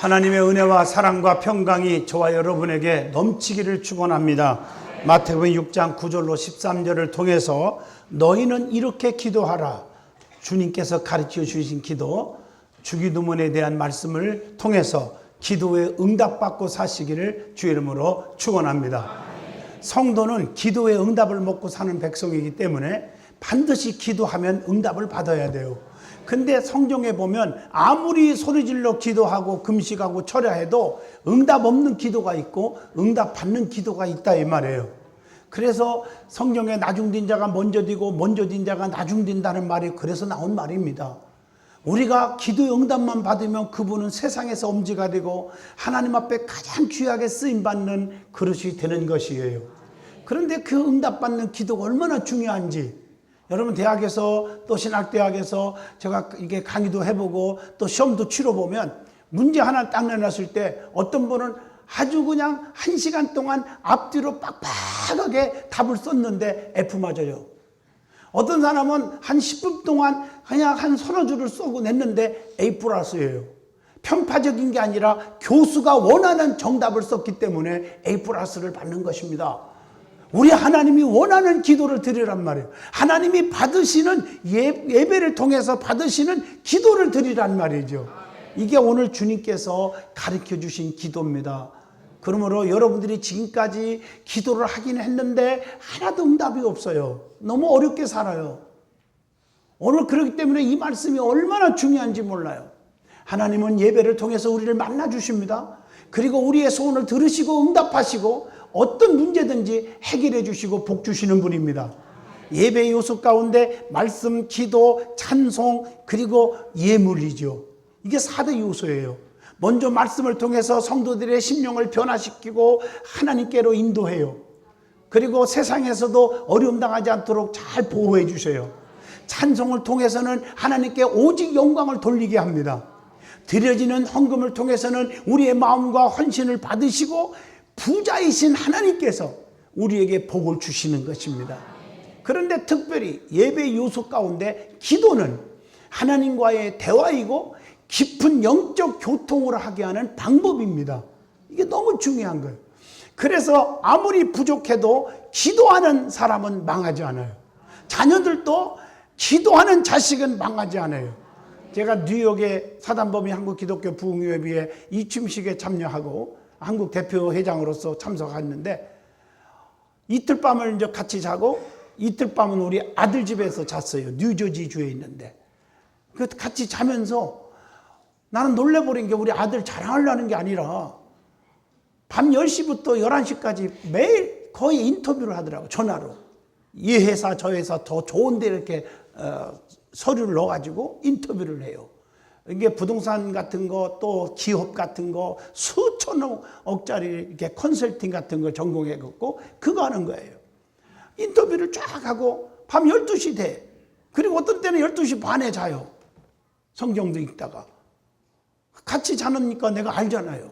하나님의 은혜와 사랑과 평강이 저와 여러분에게 넘치기를 축원합니다. 마태복음 6장 9절로 13절을 통해서 너희는 이렇게 기도하라. 주님께서 가르쳐 주신 기도, 주기도문에 대한 말씀을 통해서 기도에 응답받고 사시기를 주의 이름으로 축원합니다. 성도는 기도의 응답을 먹고 사는 백성이기 때문에 반드시 기도하면 응답을 받아야 돼요. 근데 성경에 보면 아무리 소리질러 기도하고 금식하고 철야해도 응답 없는 기도가 있고 응답 받는 기도가 있다 이 말이에요. 그래서 성경에 나중된 자가 먼저 되고 먼저 된 자가 나중된다는 말이 그래서 나온 말입니다. 우리가 기도의 응답만 받으면 그분은 세상에서 엄지가 되고 하나님 앞에 가장 귀하게 쓰임받는 그릇이 되는 것이에요. 그런데 그 응답받는 기도가 얼마나 중요한지, 여러분 대학에서 또 신학대학에서 제가 이게 강의도 해보고 또 시험도 치러보면 문제 하나 딱 내놨을 때 어떤 분은 아주 그냥 1시간 동안 앞뒤로 빡빡하게 답을 썼는데 F 맞아요. 어떤 사람은 한 10분 동안 그냥 한 서너 줄을 쓰고 냈는데 A 플러스예요. 편파적인 게 아니라 교수가 원하는 정답을 썼기 때문에 A 플러스를 받는 것입니다. 우리 하나님이 원하는 기도를 드리란 말이에요. 하나님이 받으시는 예배를 통해서 받으시는 기도를 드리란 말이죠. 이게 오늘 주님께서 가르쳐 주신 기도입니다. 그러므로 여러분들이 지금까지 기도를 하긴 했는데 하나도 응답이 없어요. 너무 어렵게 살아요. 오늘 그렇기 때문에 이 말씀이 얼마나 중요한지 몰라요. 하나님은 예배를 통해서 우리를 만나 주십니다. 그리고 우리의 소원을 들으시고 응답하시고 어떤 문제든지 해결해 주시고 복 주시는 분입니다. 예배의 요소 가운데 말씀, 기도, 찬송, 그리고 예물이죠. 이게 4대 요소예요. 먼저 말씀을 통해서 성도들의 심령을 변화시키고 하나님께로 인도해요. 그리고 세상에서도 어려움 당하지 않도록 잘 보호해 주셔요. 찬송을 통해서는 하나님께 오직 영광을 돌리게 합니다. 드려지는 헌금을 통해서는 우리의 마음과 헌신을 받으시고 부자이신 하나님께서 우리에게 복을 주시는 것입니다. 그런데 특별히 예배의 요소 가운데 기도는 하나님과의 대화이고 깊은 영적 교통을 하게 하는 방법입니다. 이게 너무 중요한 거예요. 그래서 아무리 부족해도 기도하는 사람은 망하지 않아요. 자녀들도 기도하는 자식은 망하지 않아요. 제가 뉴욕의 사단법인 한국기독교 부흥예배에 이춤식에 참여하고 한국 대표 회장으로서 참석했는데 이틀 밤을 이제 같이 자고 이틀 밤은 우리 아들 집에서 잤어요. 뉴저지 주에 있는데 그 같이 자면서 나는 놀래버린 게 우리 아들 자랑하려는 게 아니라 밤 10시부터 11시까지 매일 거의 인터뷰를 하더라고요. 전화로. 이 회사 저 회사 더 좋은데 이렇게 서류를 넣어가지고 인터뷰를 해요. 이게 부동산 같은 거 또 기업 같은 거 수천억짜리 이렇게 컨설팅 같은 걸 전공해갖고 그거 하는 거예요. 인터뷰를 쫙 하고 밤 12시 돼. 그리고 어떤 때는 12시 반에 자요. 성경도 읽다가. 같이 자니까 내가 알잖아요.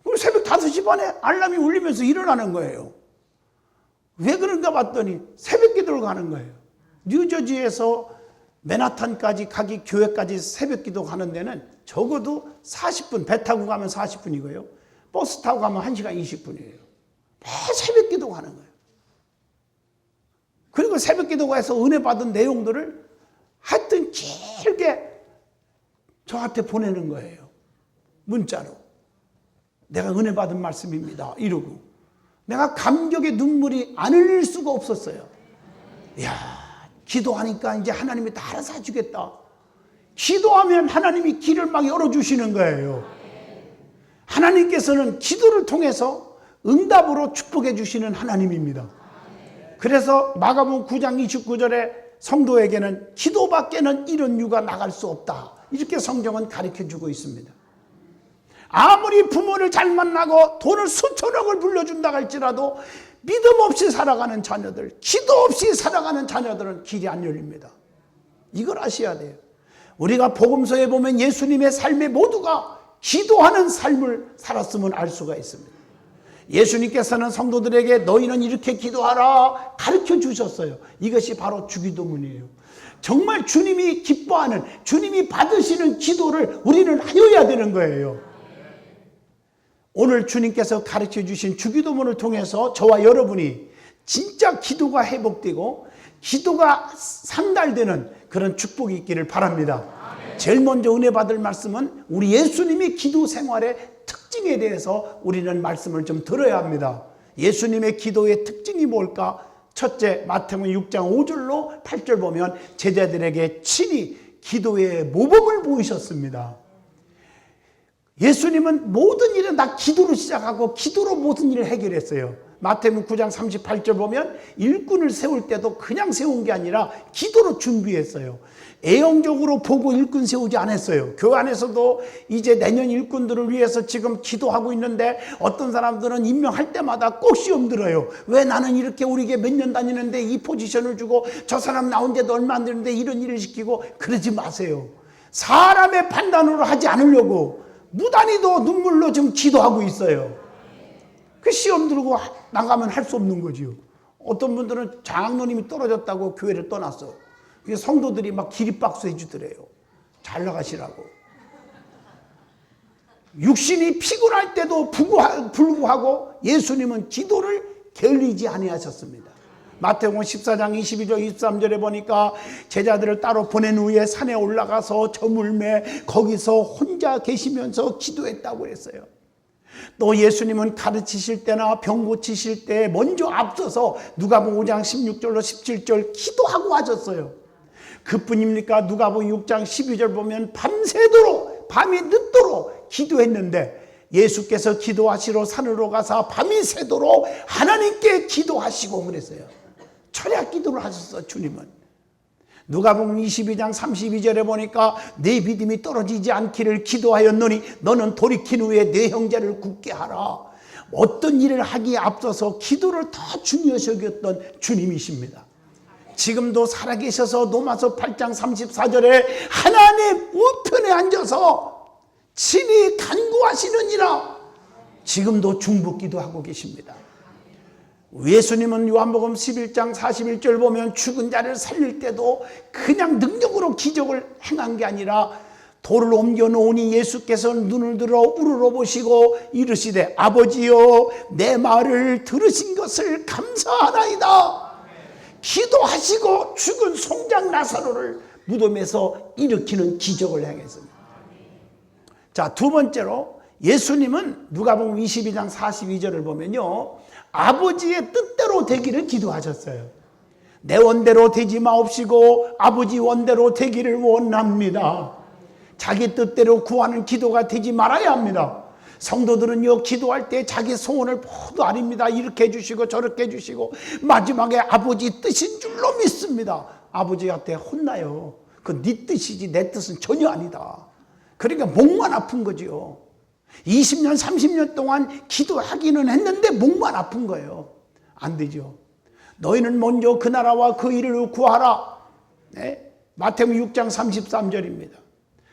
그리고 새벽 5시 반에 알람이 울리면서 일어나는 거예요. 왜 그런가 봤더니 새벽 기도를 가는 거예요. 뉴저지에서 맨하탄까지 가기 교회까지 새벽 기도 가는 데는 적어도 40분, 배 타고 가면 40분이고요. 버스 타고 가면 1시간 20분이에요. 매 새벽 기도 가는 거예요. 그리고 새벽 기도가에서 은혜 받은 내용들을 하여튼 길게 저한테 보내는 거예요. 문자로. 내가 은혜 받은 말씀입니다. 이러고. 내가 감격의 눈물이 안 흘릴 수가 없었어요. 이야. 기도하니까 이제 하나님이 다 알아서 해주겠다. 기도하면 하나님이 길을 막 열어주시는 거예요. 하나님께서는 기도를 통해서 응답으로 축복해 주시는 하나님입니다. 그래서 마가복음 9장 29절에 성도에게는 기도밖에는 이런 유가 나갈 수 없다. 이렇게 성경은 가르쳐 주고 있습니다. 아무리 부모를 잘 만나고 돈을 수천억을 불려준다 할지라도 믿음 없이 살아가는 자녀들, 기도 없이 살아가는 자녀들은 길이 안 열립니다. 이걸 아셔야 돼요. 우리가 복음서에 보면 예수님의 삶의 모두가 기도하는 삶을 살았음을 알 수가 있습니다. 예수님께서는 성도들에게 너희는 이렇게 기도하라 가르쳐 주셨어요. 이것이 바로 주기도문이에요. 정말 주님이 기뻐하는, 주님이 받으시는 기도를 우리는 하여야 되는 거예요. 오늘 주님께서 가르쳐 주신 주기도문을 통해서 저와 여러분이 진짜 기도가 회복되고 기도가 상달되는 그런 축복이 있기를 바랍니다. 제일 먼저 은혜 받을 말씀은 우리 예수님이 기도 생활의 특징에 대해서 우리는 말씀을 좀 들어야 합니다. 예수님의 기도의 특징이 뭘까? 첫째, 마태복음 6장 5절로 8절 보면 제자들에게 친히 기도의 모범을 보이셨습니다. 예수님은 모든 일은 다 기도로 시작하고 기도로 모든 일을 해결했어요. 마태복음 9장 38절 보면 일꾼을 세울 때도 그냥 세운 게 아니라 기도로 준비했어요. 애용적으로 보고 일꾼 세우지 않았어요. 그 안에서도 이제 내년 일꾼들을 위해서 지금 기도하고 있는데 어떤 사람들은 임명할 때마다 꼭 시험 들어요. 왜 나는 이렇게 우리에게 몇 년 다니는데 이 포지션을 주고 저 사람 나온 데도 얼마 안 되는데 이런 일을 시키고 그러지 마세요. 사람의 판단으로 하지 않으려고 무단히도 눈물로 지금 기도하고 있어요. 그 시험 들고 나가면 할 수 없는 거지요. 어떤 분들은 장로님이 떨어졌다고 교회를 떠났어. 성도들이 막 기립박수 해주더래요. 잘 나가시라고. 육신이 피곤할 때도 불구하고 예수님은 기도를 게을리지 아니하셨습니다. 마태복음 14장 22절 23절에 보니까 제자들을 따로 보낸 후에 산에 올라가서 저물매 거기서 혼자 계시면서 기도했다고 그랬어요. 또 예수님은 가르치실 때나 병 고치실 때 먼저 앞서서 누가복음 5장 16절로 17절 기도하고 하셨어요. 그뿐입니까? 누가복음 6장 12절 보면 밤새도록 밤이 늦도록 기도했는데 예수께서 기도하시러 산으로 가서 밤이 새도록 하나님께 기도하시고 그랬어요. 철야 기도를 하셨어 주님은. 누가복음 22장 32절에 보니까 내 믿음이 떨어지지 않기를 기도하였노니 너는 돌이킨 후에 내 형제를 굳게 하라. 어떤 일을 하기에 앞서서 기도를 더 중요시 여겼던 주님이십니다. 지금도 살아계셔서 로마서 8장 34절에 하나님 우편에 앉아서 친히 간구하시느니라. 지금도 중보기도 하고 계십니다. 예수님은 요한복음 11장 41절 보면 죽은 자를 살릴 때도 그냥 능력으로 기적을 행한 게 아니라 돌을 옮겨 놓으니 예수께서 눈을 들어 우러러 보시고 이르시되 아버지여 내 말을 들으신 것을 감사하나이다. 기도하시고 죽은 송장 나사로를 무덤에서 일으키는 기적을 행했습니다. 자, 두 번째로 예수님은 누가복음 22장 42절을 보면요, 아버지의 뜻대로 되기를 기도하셨어요. 내 원대로 되지 마옵시고 아버지 원대로 되기를 원합니다. 자기 뜻대로 구하는 기도가 되지 말아야 합니다. 성도들은요, 기도할 때 자기 소원을 모두 아닙니다. 이렇게 해주시고 저렇게 해주시고 마지막에 아버지 뜻인 줄로 믿습니다. 아버지한테 혼나요. 그 네 뜻이지 내 뜻은 전혀 아니다. 그러니까 목만 아픈 거지요. 20년 30년 동안 기도하기는 했는데 목만 아픈 거예요. 안 되죠. 너희는 먼저 그 나라와 그 일을 구하라. 네? 마태복음 6장 33절입니다.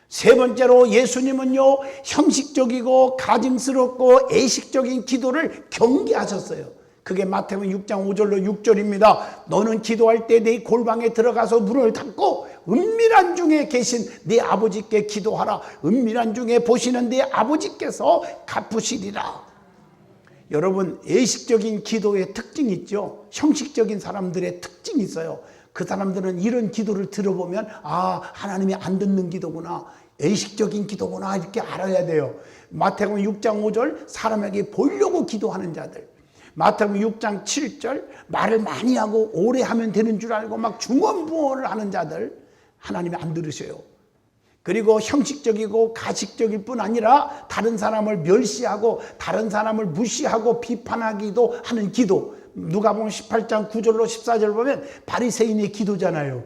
세 번째로 예수님은요, 형식적이고 가증스럽고 애식적인 기도를 경계하셨어요. 그게 마태복음 6장 5절로 6절입니다. 너는 기도할 때 네 골방에 들어가서 문을 닫고 은밀한 중에 계신 네 아버지께 기도하라. 은밀한 중에 보시는 네 아버지께서 갚으시리라. 여러분, 애식적인 기도의 특징이 있죠. 형식적인 사람들의 특징이 있어요. 그 사람들은 이런 기도를 들어보면 아, 하나님이 안 듣는 기도구나, 애식적인 기도구나, 이렇게 알아야 돼요. 마태복음 6장 5절 사람에게 보이려고 기도하는 자들, 마태복음 6장 7절 말을 많이 하고 오래 하면 되는 줄 알고 막 중언부언을 하는 자들, 하나님이 안 들으셔요. 그리고 형식적이고 가식적일 뿐 아니라 다른 사람을 멸시하고 다른 사람을 무시하고 비판하기도 하는 기도, 누가복음 18장 9절로 14절 보면 바리새인의 기도잖아요.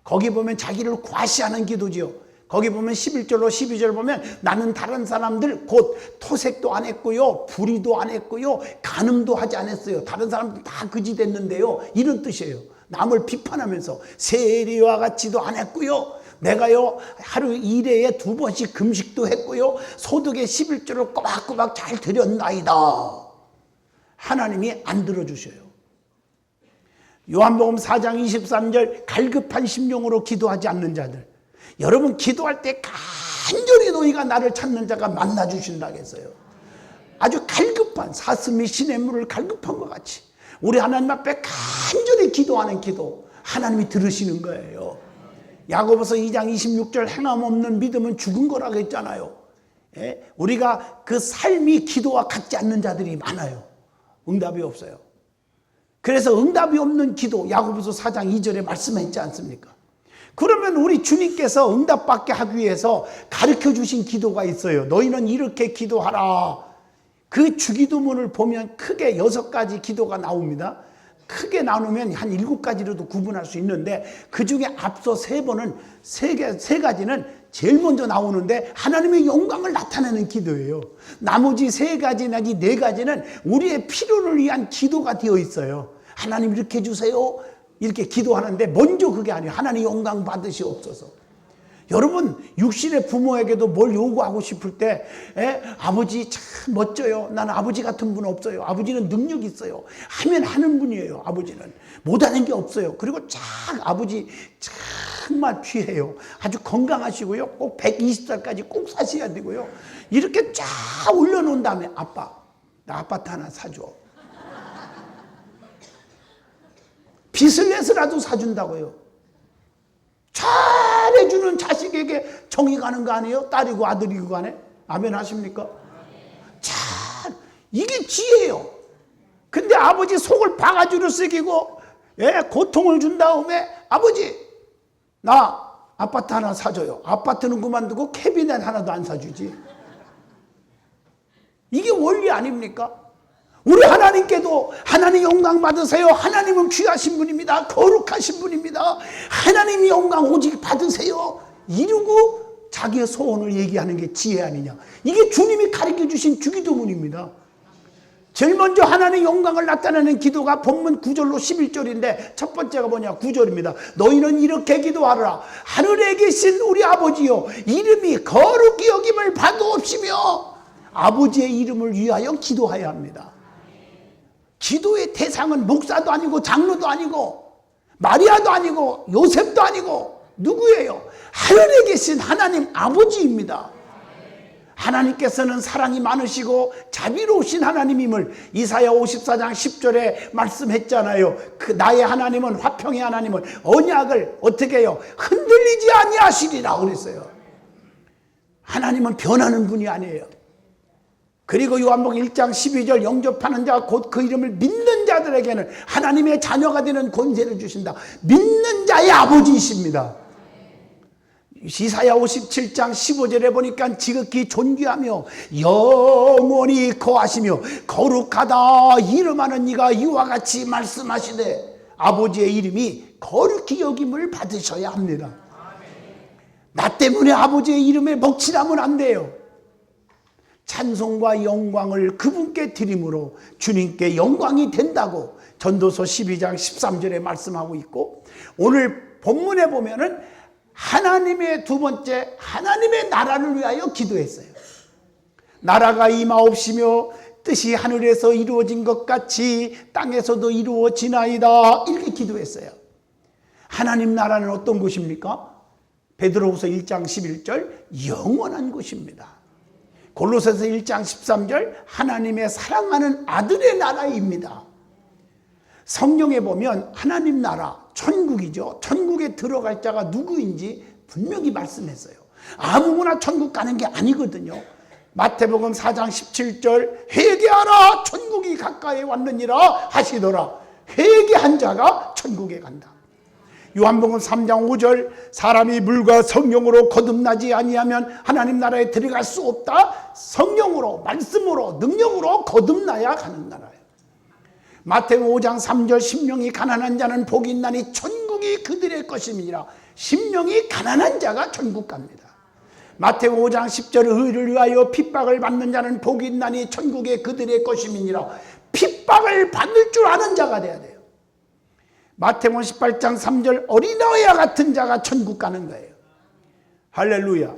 거기 보면 자기를 과시하는 기도지요. 거기 보면 11절로 12절 보면 나는 다른 사람들 곧 토색도 안 했고요, 불의도 안 했고요, 간음도 하지 않았어요. 다른 사람들 다 그지 됐는데요, 이런 뜻이에요. 남을 비판하면서 세리와 같지도 안 했고요, 내가요 하루 1회에 2번씩 금식도 했고요, 소득의 11조를 꼬박꼬박 잘 드렸나이다. 하나님이 안 들어주셔요. 요한복음 4장 23절 갈급한 심령으로 기도하지 않는 자들. 여러분 기도할 때 간절히 너희가 나를 찾는 자가 만나 주신다고 했어요. 아주 갈급한 사슴이 시냇물을 갈급한 것 같이 우리 하나님 앞에 간절히 기도하는 기도 하나님이 들으시는 거예요. 야고보서 2장 26절 행함 없는 믿음은 죽은 거라고 했잖아요. 예? 우리가 그 삶이 기도와 같지 않는 자들이 많아요. 응답이 없어요. 그래서 응답이 없는 기도 야고보서 4장 2절에 말씀했지 않습니까? 그러면 우리 주님께서 응답받게 하기 위해서 가르쳐 주신 기도가 있어요. 너희는 이렇게 기도하라. 그 주기도문을 보면 크게 6가지 기도가 나옵니다. 크게 나누면 한 7가지로도 구분할 수 있는데 그 중에 앞서 3번은 세 가지는 제일 먼저 나오는데 하나님의 영광을 나타내는 기도예요. 나머지 3가지 내지 4가지는 우리의 필요를 위한 기도가 되어 있어요. 하나님 이렇게 해주세요. 이렇게 기도하는데 먼저 그게 아니에요. 하나님 영광 받으시옵소서. 여러분 육신의 부모에게도 뭘 요구하고 싶을 때 아버지 참 멋져요. 나는 아버지 같은 분 없어요. 아버지는 능력 있어요. 하면 하는 분이에요. 아버지는 못하는 게 없어요. 그리고 아버지 정말 귀해요. 아주 건강하시고요. 꼭 120살까지 꼭 사셔야 되고요. 이렇게 쫙 올려놓은 다음에 아빠 나 아파트 하나 사줘. 빚을 내서라도 사준다고요. 잘해주는 자식에게 정이 가는 거 아니에요? 딸이고 아들이고 간에? 아멘 하십니까? 잘 이게 지혜예요. 근데 아버지 속을 바가지로 새기고 고통을 준 다음에 아버지 나 아파트 하나 사줘요. 아파트는 그만두고 캐비넷 하나도 안 사주지. 이게 원리 아닙니까? 우리 하나님께도 하나님 영광 받으세요. 하나님은 귀하신 분입니다. 거룩하신 분입니다. 하나님 영광 오직 받으세요. 이러고 자기의 소원을 얘기하는 게 지혜 아니냐. 이게 주님이 가르쳐 주신 주기도문입니다. 제일 먼저 하나님의 영광을 나타내는 기도가 본문 9절로 11절인데 첫 번째가 뭐냐 9절입니다. 너희는 이렇게 기도하라. 하늘에 계신 우리 아버지요 이름이 거룩히 여김을 받으옵시며 아버지의 이름을 위하여 기도해야 합니다. 기도의 대상은 목사도 아니고 장로도 아니고 마리아도 아니고 요셉도 아니고 누구예요? 하늘에 계신 하나님 아버지입니다. 하나님께서는 사랑이 많으시고 자비로우신 하나님임을 이사야 54장 10절에 말씀했잖아요. 그 나의 하나님은 화평의 하나님은 언약을 어떻게 해요? 흔들리지 아니하시리라 그랬어요. 하나님은 변하는 분이 아니에요. 그리고 요한복음 1장 12절 영접하는 자 곧 그 이름을 믿는 자들에게는 하나님의 자녀가 되는 권세를 주신다. 믿는 자의 아버지이십니다. 이사야 57장 15절에 보니까 지극히 존귀하며 영원히 거하시며 거룩하다 이름하는 이가 이와 같이 말씀하시되 아버지의 이름이 거룩히 여김을 받으셔야 합니다. 나 때문에 아버지의 이름에 먹칠하면 안 돼요. 찬송과 영광을 그분께 드림으로 주님께 영광이 된다고 전도서 12장 13절에 말씀하고 있고 오늘 본문에 보면은 하나님의 두 번째 하나님의 나라를 위하여 기도했어요. 나라가 임하옵시며 뜻이 하늘에서 이루어진 것 같이 땅에서도 이루어지나이다 이렇게 기도했어요. 하나님 나라는 어떤 곳입니까? 베드로후서 1장 11절 영원한 곳입니다. 골로새서 1장 13절 하나님의 사랑하는 아들의 나라입니다. 성경에 보면 하나님 나라 천국이죠. 천국에 들어갈 자가 누구인지 분명히 말씀했어요. 아무거나 천국 가는 게 아니거든요. 마태복음 4장 17절 회개하라 천국이 가까이 왔느니라 하시더라. 회개한 자가 천국에 간다. 요한복음 3장 5절 사람이 물과 성령으로 거듭나지 아니하면 하나님 나라에 들어갈 수 없다. 성령으로 말씀으로 능력으로 거듭나야 가는 나라예요. 마태복음 5장 3절 심령이 가난한 자는 복이 있나니 천국이 그들의 것임이니라. 심령이 가난한 자가 천국 갑니다. 마태복음 5장 10절 의를 위하여 핍박을 받는 자는 복이 있나니 천국이 그들의 것임이니라. 핍박을 받을 줄 아는 자가 돼야 돼요. 마태복음 18장 3절 어린아이와 같은 자가 천국 가는 거예요. 할렐루야.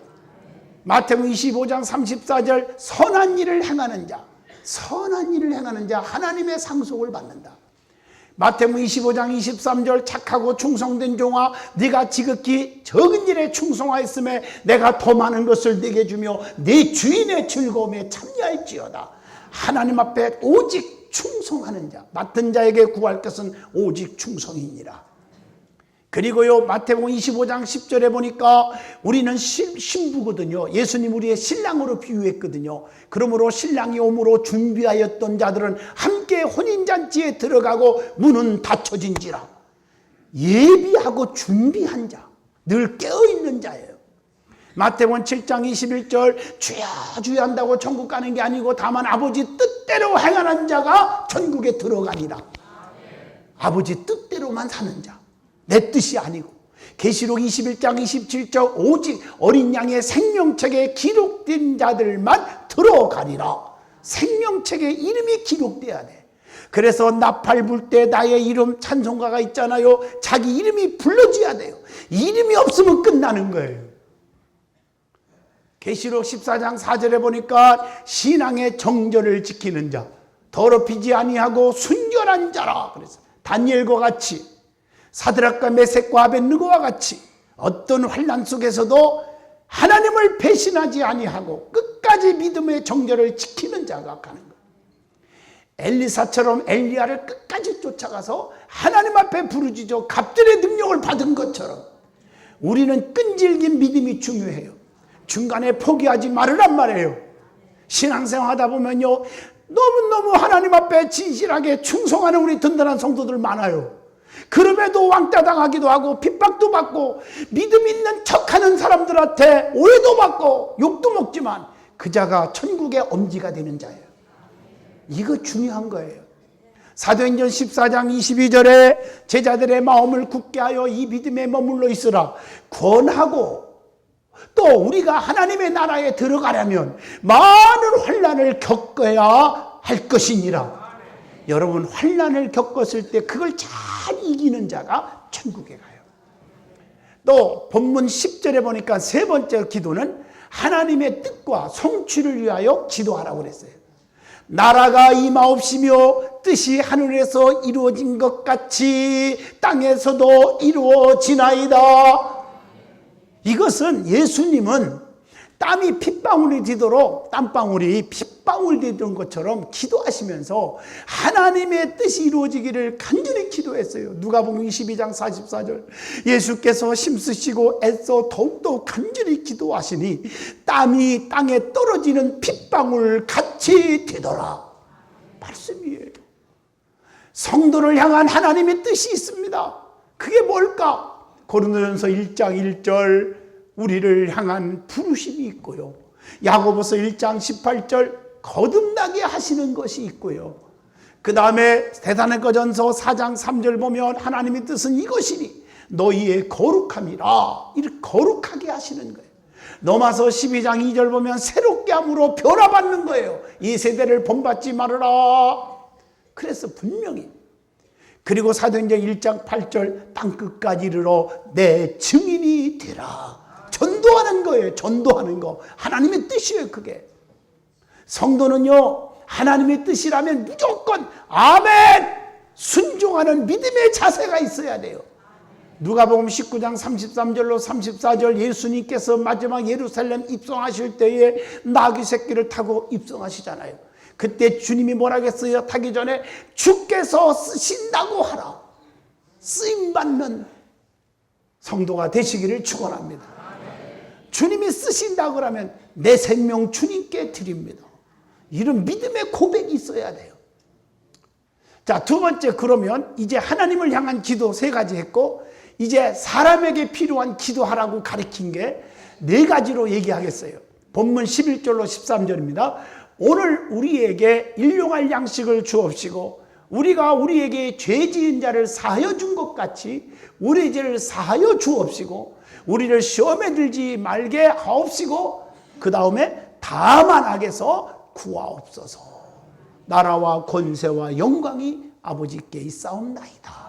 마태복음 25장 34절 선한 일을 행하는 자, 선한 일을 행하는 자 하나님의 상속을 받는다. 마태복음 25장 23절 착하고 충성된 종아 네가 지극히 적은 일에 충성하였음에 내가 더 많은 것을 네게 주며 네 주인의 즐거움에 참여할지어다. 하나님 앞에 오직 충성하는 자, 맡은 자에게 구할 것은 오직 충성이니라. 그리고요 마태복음 25장 10절에 보니까 우리는 신부거든요. 예수님 우리의 신랑으로 비유했거든요. 그러므로 신랑이 오므로 준비하였던 자들은 함께 혼인잔치에 들어가고 문은 닫혀진지라. 예비하고 준비한 자, 늘 깨어있는 자예요. 마태복음 7장 21절 주여 주여 한다고 천국 가는 게 아니고 다만 아버지 뜻대로 행하는 자가 천국에 들어가니라. 아버지 뜻대로만 사는 자, 내 뜻이 아니고. 계시록 21장 27절 오직 어린 양의 생명책에 기록된 자들만 들어가리라. 생명책에 이름이 기록돼야 돼. 그래서 나팔 불 때 나의 이름 찬송가가 있잖아요. 자기 이름이 불러져야 돼요. 이름이 없으면 끝나는 거예요. 계시록 14장 4절에 보니까 신앙의 정절을 지키는 자, 더럽히지 아니하고 순결한 자라. 그래서 다니엘과 같이, 사드락과 메섹과 아벳느고와 같이 어떤 환난 속에서도 하나님을 배신하지 아니하고 끝까지 믿음의 정절을 지키는 자가 가는 거예요. 엘리사처럼 엘리야를 끝까지 쫓아가서 하나님 앞에 부르짖어 갑절의 능력을 받은 것처럼 우리는 끈질긴 믿음이 중요해요. 중간에 포기하지 말으란 말이에요. 신앙생활 하다 보면요 너무너무 하나님 앞에 진실하게 충성하는 우리 든든한 성도들 많아요. 그럼에도 왕따 당하기도 하고 핍박도 받고 믿음 있는 척하는 사람들한테 오해도 받고 욕도 먹지만 그 자가 천국의 엄지가 되는 자예요. 이거 중요한 거예요. 사도행전 14장 22절에 제자들의 마음을 굳게 하여 이 믿음에 머물러 있으라 권하고, 또 우리가 하나님의 나라에 들어가려면 많은 환난을 겪어야 할 것이니라. 여러분 환난을 겪었을 때 그걸 잘 이기는 자가 천국에 가요. 또 본문 10절에 보니까 세 번째 기도는 하나님의 뜻과 성취를 위하여 기도하라고 그랬어요. 나라가 임하옵시며 뜻이 하늘에서 이루어진 것 같이 땅에서도 이루어지나이다. 이것은 예수님은 땀이 핏방울이 되도록 땀방울이 핏방울 되던 것처럼 기도하시면서 하나님의 뜻이 이루어지기를 간절히 기도했어요. 누가복음 22장 44절 예수께서 힘쓰시고 애써 더욱더 간절히 기도하시니 땀이 땅에 떨어지는 핏방울 같이 되더라. 말씀이에요. 성도를 향한 하나님의 뜻이 있습니다. 그게 뭘까? 고린도전서 1장 1절 우리를 향한 부르심이 있고요. 야고보서 1장 18절 거듭나게 하시는 것이 있고요. 그 다음에 데살로니가전서 4장 3절 보면 하나님의 뜻은 이것이니 너희의 거룩함이라. 이렇게 거룩하게 하시는 거예요. 로마서 12장 2절 보면 새롭게 함으로 변화받는 거예요. 이 세대를 본받지 말아라. 그래서 분명히. 그리고 사도행전 1장 8절 땅끝까지 이르러 내 증인이 되라. 전도하는 거예요. 전도하는 거. 하나님의 뜻이에요. 그게. 성도는요 하나님의 뜻이라면 무조건 아멘 순종하는 믿음의 자세가 있어야 돼요. 누가복음 19장 33절로 34절 예수님께서 마지막 예루살렘 입성하실 때에 나귀 새끼를 타고 입성하시잖아요. 그때 주님이 뭐라고 했어요? 타기 전에 주께서 쓰신다고 하라. 쓰임받는 성도가 되시기를 축원합니다. 주님이 쓰신다고 하면 내 생명 주님께 드립니다. 이런 믿음의 고백이 있어야 돼요. 자, 두 번째, 그러면 이제 하나님을 향한 기도 세 가지 했고 이제 사람에게 필요한 기도하라고 가르친 게 네 가지로 얘기하겠어요. 본문 11절로 13절입니다. 오늘 우리에게 일용할 양식을 주옵시고 우리가 우리에게 죄 지은 자를 사하여 준 것 같이 우리 죄를 사하여 주옵시고 우리를 시험에 들지 말게 하옵시고 그 다음에 다만 악에서 구하옵소서. 나라와 권세와 영광이 아버지께 있사옵나이다.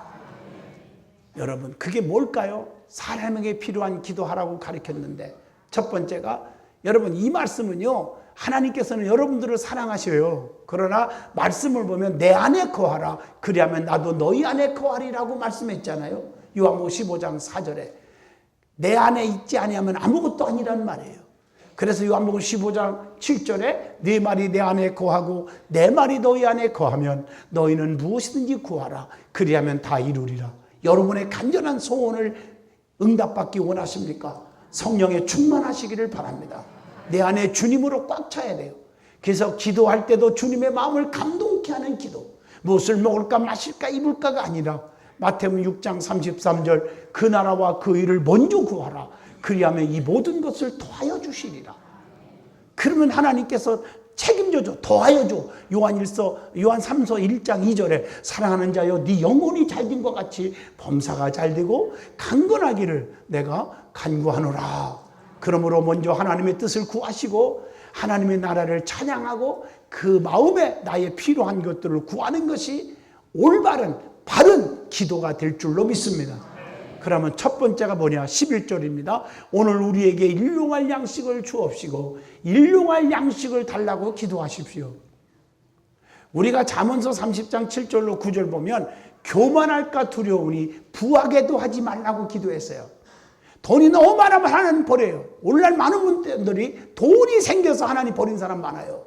여러분 그게 뭘까요? 사람에게 필요한 기도하라고 가르쳤는데 첫 번째가 여러분 이 말씀은요 하나님께서는 여러분들을 사랑하셔요. 그러나 말씀을 보면 내 안에 거하라. 그리하면 나도 너희 안에 거하리라고 말씀했잖아요. 요한복음 15장 4절에. 내 안에 있지 아니하면 아무것도 아니란 말이에요. 그래서 요한복음 15장 7절에 네 말이 내 안에 거하고 내 말이 너희 안에 거하면 너희는 무엇이든지 구하라. 그리하면 다 이루리라. 여러분의 간절한 소원을 응답받기 원하십니까? 성령에 충만하시기를 바랍니다. 내 안에 주님으로 꽉 차야 돼요. 그래서 기도할 때도 주님의 마음을 감동케 하는 기도. 무엇을 먹을까 마실까 입을까가 아니라 마태복음 6장 33절 그 나라와 그 일을 먼저 구하라. 그리하면 이 모든 것을 더하여 주시리라. 그러면 하나님께서 책임져 줘. 더하여 줘. 요한 3서 1장 2절에 사랑하는 자여 네 영혼이 잘된 것 같이 범사가 잘되고 강건하기를 내가 간구하노라. 그러므로 먼저 하나님의 뜻을 구하시고 하나님의 나라를 찬양하고 그 마음에 나의 필요한 것들을 구하는 것이 올바른 바른 기도가 될 줄로 믿습니다. 그러면 첫 번째가 뭐냐? 11절입니다. 오늘 우리에게 일용할 양식을 주옵시고 일용할 양식을 달라고 기도하십시오. 우리가 잠언서 30장 7절로 9절 보면 교만할까 두려우니 부하게도 하지 말라고 기도했어요. 돈이 너무 많으면 하나님 버려요. 오늘날 많은 분들이 돈이 생겨서 하나님 버린 사람 많아요.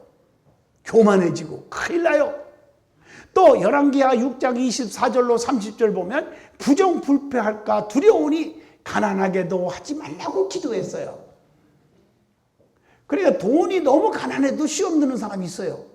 교만해지고 큰일 나요. 또 열왕기하 6장 24절로 30절 보면 부정불패할까 두려우니 가난하게도 하지 말라고 기도했어요. 그러니까 돈이 너무 가난해도 시험 드는 사람이 있어요.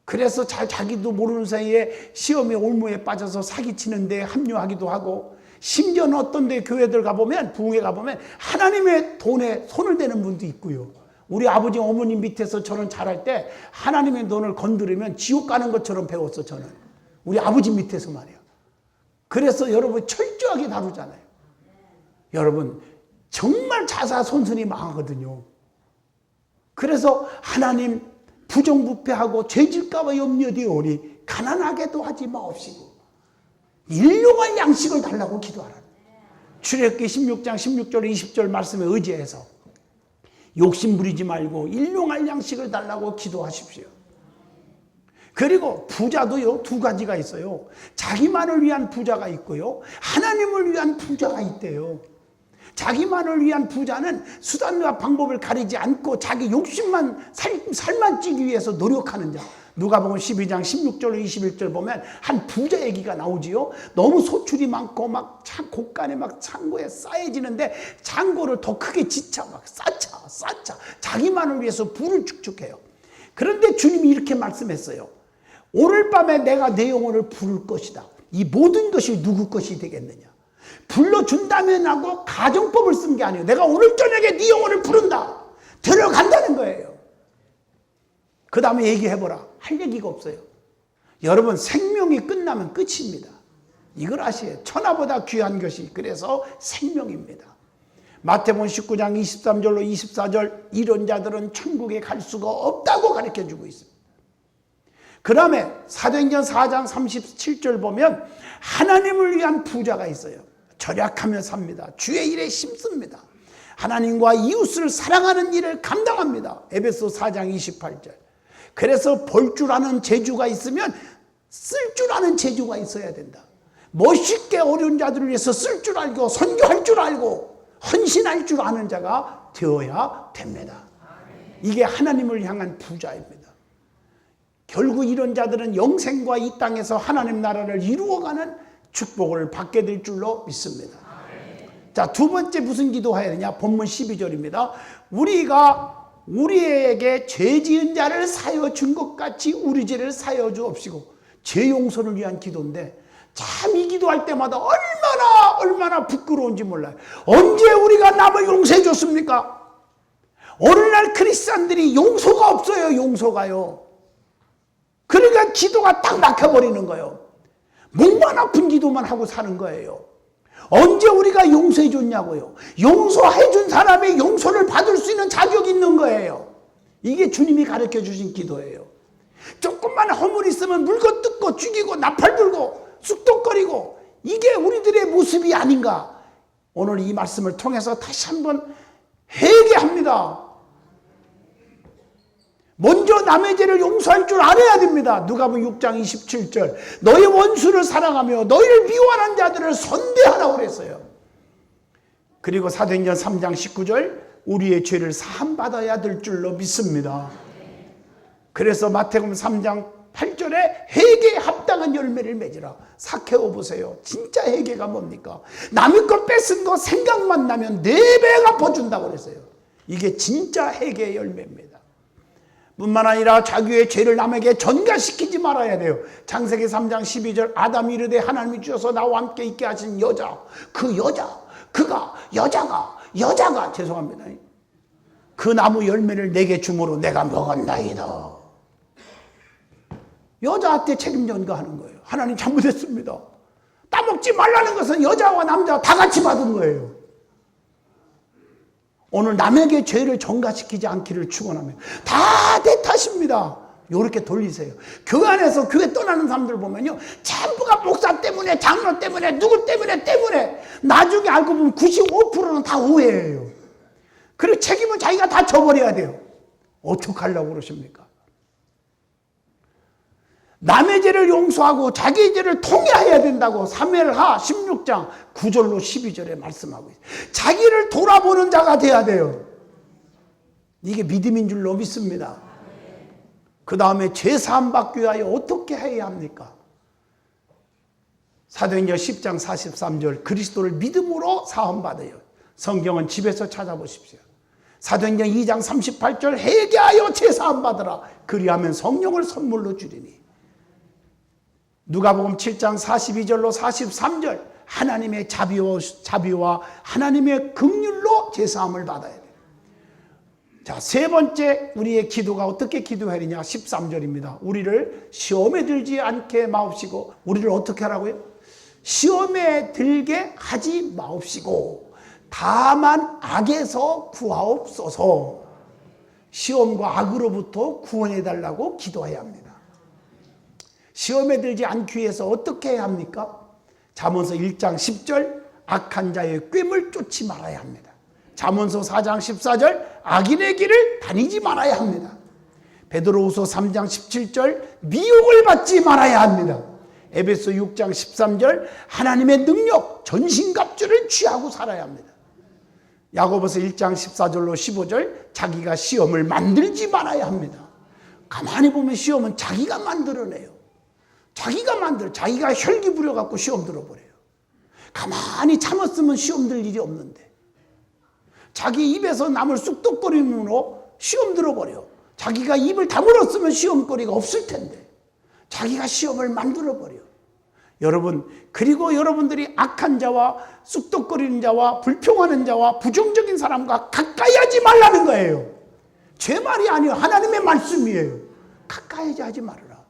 그래서 자기도 모르는 사이에 시험에 올무에 빠져서 사기치는데 합류하기도 하고, 심지어는 어떤 데 교회들 가보면, 부흥회 가보면 하나님의 돈에 손을 대는 분도 있고요. 우리 아버지 어머님 밑에서 저는 자랄 때 하나님의 돈을 건드리면 지옥 가는 것처럼 배웠어. 저는 우리 아버지 밑에서 말이야. 그래서 여러분 철저하게 다루잖아요. 여러분 정말 자사손손이 망하거든요. 그래서 하나님 부정부패하고 죄질까 봐 염려되오니 가난하게도 하지 마옵시고 일용할 양식을 달라고 기도하라. 출애굽기 16장 16절 20절 말씀에 의지해서 욕심 부리지 말고 일용할 양식을 달라고 기도하십시오. 그리고 부자도요, 두 가지가 있어요. 자기만을 위한 부자가 있고요, 하나님을 위한 부자가 있대요. 자기만을 위한 부자는 수단과 방법을 가리지 않고 자기 욕심만 살만 찌기 위해서 노력하는 자. 누가복음 12장 16절 21절 보면 한 부자 얘기가 나오지요. 너무 소출이 많고 막 곳간에 막 창고에 쌓여지는데 창고를 더 크게 짓자, 막 쌓자 자기만을 위해서 부를 축축해요. 그런데 주님이 이렇게 말씀했어요. 오늘 밤에 내가 내 영혼을 부를 것이다. 이 모든 것이 누구 것이 되겠느냐? 불러준다면 하고 가정법을 쓴 게 아니에요. 내가 오늘 저녁에 네 영혼을 부른다. 데려간다는 거예요. 그 다음에 얘기해보라. 할 얘기가 없어요. 여러분 생명이 끝나면 끝입니다. 이걸 아셔야 천하보다 귀한 것이 그래서 생명입니다. 마태복음 19장 23절로 24절 이런 자들은 천국에 갈 수가 없다고 가르쳐주고 있습니다. 그 다음에 사도행전 4장 37절 보면 하나님을 위한 부자가 있어요. 절약하며 삽니다. 주의 일에 힘씁니다. 하나님과 이웃을 사랑하는 일을 감당합니다. 에베소 4장 28절. 그래서 벌 줄 아는 재주가 있으면 쓸 줄 아는 재주가 있어야 된다. 멋있게 어려운 자들을 위해서 쓸 줄 알고 선교할 줄 알고 헌신할 줄 아는 자가 되어야 됩니다. 이게 하나님을 향한 부자입니다. 결국 이런 자들은 영생과 이 땅에서 하나님 나라를 이루어가는 축복을 받게 될 줄로 믿습니다. 자, 두 번째 무슨 기도해야 되냐? 본문 12절입니다. 우리에게 죄 지은 자를 사여 준 것 같이 우리 죄를 사여 주옵시고. 죄 용서를 위한 기도인데 참 이 기도할 때마다 얼마나 부끄러운지 몰라요. 언제 우리가 남을 용서해 줬습니까? 오늘날 크리스찬들이 용서가 없어요. 용서가요. 그러니까 기도가 딱 막혀버리는 거예요. 목만 아픈 기도만 하고 사는 거예요. 언제 우리가 용서해 줬냐고요. 용서해 준 사람이 용서를 받을 수 있는 자격이 있는 거예요. 이게 주님이 가르쳐 주신 기도예요. 조금만 허물 있으면 물고 뜯고 죽이고 나팔 불고 쑥덕거리고 이게 우리들의 모습이 아닌가. 오늘 이 말씀을 통해서 다시 한번 회개합니다. 먼저 남의 죄를 용서할 줄 알아야 됩니다. 누가복음 6장 27절 너희 원수를 사랑하며 너희를 미워하는 자들을 선대하라고 그랬어요. 그리고 사도행전 3장 19절 우리의 죄를 사함받아야 될 줄로 믿습니다. 그래서 마태복음 3장 8절에 회개에 합당한 열매를 맺으라. 삭개오 보세요. 진짜 회개가 뭡니까? 남의 것 뺏은 거 생각만 나면 4배 갚아준다고 그랬어요. 이게 진짜 회개의 열매입니다. 뿐만 아니라 자기의 죄를 남에게 전가시키지 말아야 돼요. 창세기 3장 12절 아담이 이르되 하나님이 주셔서 나와 함께 있게 하신 여자, 그 여자, 여자가 죄송합니다. 그 나무 열매를 내게 주므로 내가 먹었나이다. 여자한테 책임 전가하는 거예요. 하나님 잘못했습니다. 따먹지 말라는 것은 여자와 남자와 다 같이 받은 거예요. 오늘 남에게 죄를 전가시키지 않기를 축원하며 다 내 탓입니다. 이렇게 돌리세요. 교회 안에서 교회 떠나는 사람들 보면요, 전부가 목사 때문에, 장로 때문에, 누구 때문에 나중에 알고 보면 95%는 다 오해예요. 그리고 책임은 자기가 다 져버려야 돼요. 어떡하려고 그러십니까? 남의 죄를 용서하고 자기의 죄를 통회해야 된다고 사무엘하 16장 9절로 12절에 말씀하고 있어요. 자기를 돌아보는 자가 돼야 돼요. 이게 믿음인 줄로 믿습니다. 그 다음에 죄 사함 받기 위하여 어떻게 해야 합니까? 사도행전 10장 43절 그리스도를 믿음으로 사함 받아요. 성경은 집에서 찾아보십시오. 사도행전 2장 38절 회개하여 죄 사함 받으라. 그리하면 성령을 선물로 주리니. 누가복음 7장 42절로 43절 하나님의 자비와 하나님의 긍휼로 제사함을 받아야 돼요. 자, 세 번째 우리의 기도가 어떻게 기도해야 되냐? 13절입니다. 우리를 시험에 들지 않게 마옵시고, 우리를 어떻게 하라고요? 시험에 들게 하지 마옵시고 다만 악에서 구하옵소서. 시험과 악으로부터 구원해 달라고 기도해야 합니다. 시험에 들지 않기 위해서 어떻게 해야 합니까? 잠언서 1장 10절 악한 자의 꾀을 쫓지 말아야 합니다. 잠언서 4장 14절 악인의 길을 다니지 말아야 합니다. 베드로후서 3장 17절 미혹을 받지 말아야 합니다. 에베소 6장 13절 하나님의 능력 전신갑주를 취하고 살아야 합니다. 야고보서 1장 14절로 15절 자기가 시험을 만들지 말아야 합니다. 가만히 보면 시험은 자기가 만들어내요. 자기가 혈기 부려갖고 시험 들어버려요. 가만히 참았으면 시험 들 일이 없는데 자기 입에서 남을 쑥덕거림으로 시험 들어버려. 자기가 입을 다물었으면 시험거리가 없을 텐데 자기가 시험을 만들어버려. 여러분, 그리고 여러분들이 악한 자와 쑥덕거리는 자와 불평하는 자와 부정적인 사람과 가까이 하지 말라는 거예요. 제 말이 아니에요. 하나님의 말씀이에요. 가까이 하지 말아라.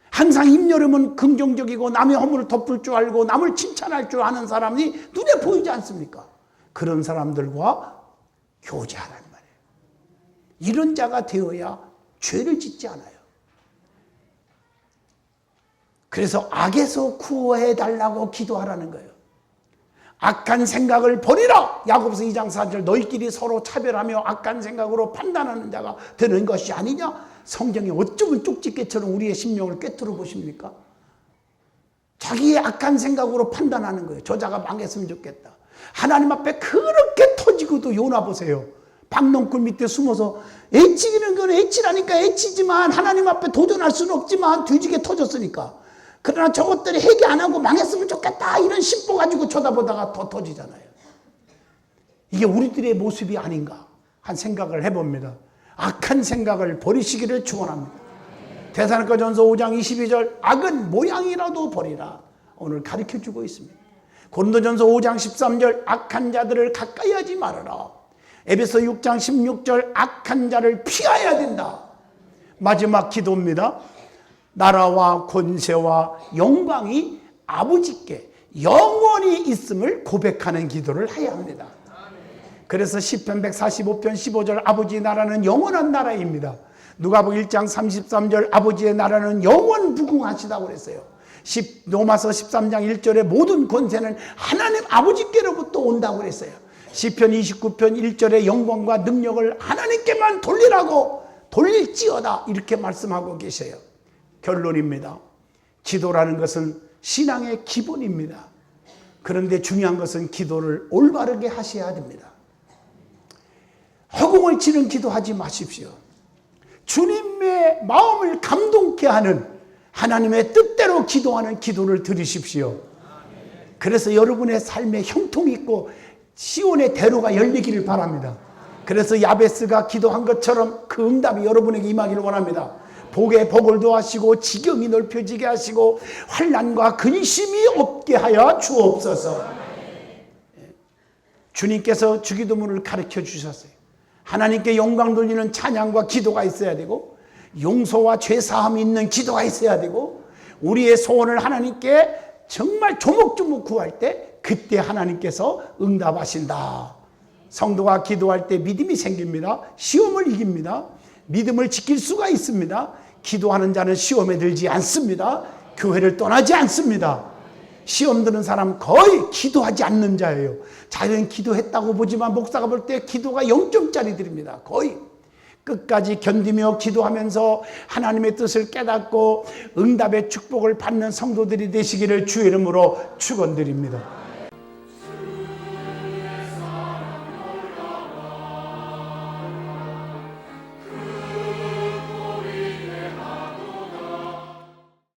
항상 입여름은 긍정적이고 남의 허물을 덮을 줄 알고 남을 칭찬할 줄 아는 사람이 눈에 보이지 않습니까? 그런 사람들과 교제하라는 말이에요. 이런 자가 되어야 죄를 짓지 않아요. 그래서 악에서 구원해 달라고 기도하라는 거예요. 악한 생각을 버리라. 야고보서 2장 4절 너희끼리 서로 차별하며 악한 생각으로 판단하는 자가 되는 것이 아니냐. 성경이 어쩌면 쪽집게처럼 우리의 심령을 꿰뚫어 보십니까? 자기의 악한 생각으로 판단하는 거예요. 저자가 망했으면 좋겠다. 하나님 앞에 그렇게 터지고도 요나 보세요. 박넝쿨 밑에 숨어서 애치기는 건 애치라니까 애치지만 하나님 앞에 도전할 수는 없지만 뒤지게 터졌으니까. 그러나 저것들이 회개 안 하고 망했으면 좋겠다 이런 심보 가지고 쳐다보다가 더 터지잖아요. 이게 우리들의 모습이 아닌가 한 생각을 해봅니다. 악한 생각을 버리시기를 축원합니다. 데살로니가전서 5장 22절 악은 모양이라도 버리라 오늘 가르쳐주고 있습니다. 고린도전서 5장 13절 악한 자들을 가까이 하지 말아라. 에베소 6장 16절 악한 자를 피해야 된다. 마지막 기도입니다. 나라와 권세와 영광이 아버지께 영원히 있음을 고백하는 기도를 해야 합니다. 그래서 시편 145편 15절 아버지의 나라는 영원한 나라입니다. 누가복음 1장 33절 아버지의 나라는 영원 무궁하시다고 그랬어요. 로마서 13장 1절에 모든 권세는 하나님 아버지께로부터 온다고 그랬어요. 시편 29편 1절에 영광과 능력을 하나님께만 돌리라고 돌릴지어다 이렇게 말씀하고 계셔요. 결론입니다. 기도라는 것은 신앙의 기본입니다. 그런데 중요한 것은 기도를 올바르게 하셔야 됩니다. 허공을 치는 기도하지 마십시오. 주님의 마음을 감동케 하는 하나님의 뜻대로 기도하는 기도를 드리십시오. 그래서 여러분의 삶에 형통이 있고 시온의 대로가 열리기를 바랍니다. 그래서 야베스가 기도한 것처럼 그 응답이 여러분에게 임하기를 원합니다. 복에 복을 더하시고 지경이 넓혀지게 하시고 환난과 근심이 없게 하여 주옵소서. 주님께서 주기도문을 가르쳐 주셨어요. 하나님께 영광 돌리는 찬양과 기도가 있어야 되고 용서와 죄사함이 있는 기도가 있어야 되고 우리의 소원을 하나님께 정말 조목조목 구할 때 그때 하나님께서 응답하신다. 성도가 기도할 때 믿음이 생깁니다. 시험을 이깁니다. 믿음을 지킬 수가 있습니다. 기도하는 자는 시험에 들지 않습니다. 교회를 떠나지 않습니다. 시험 드는 사람 거의 기도하지 않는 자예요. 자기는 기도했다고 보지만 목사가 볼 때 기도가 0점짜리 드립니다. 거의 끝까지 견디며 기도하면서 하나님의 뜻을 깨닫고 응답의 축복을 받는 성도들이 되시기를 주의 이름으로 축원드립니다.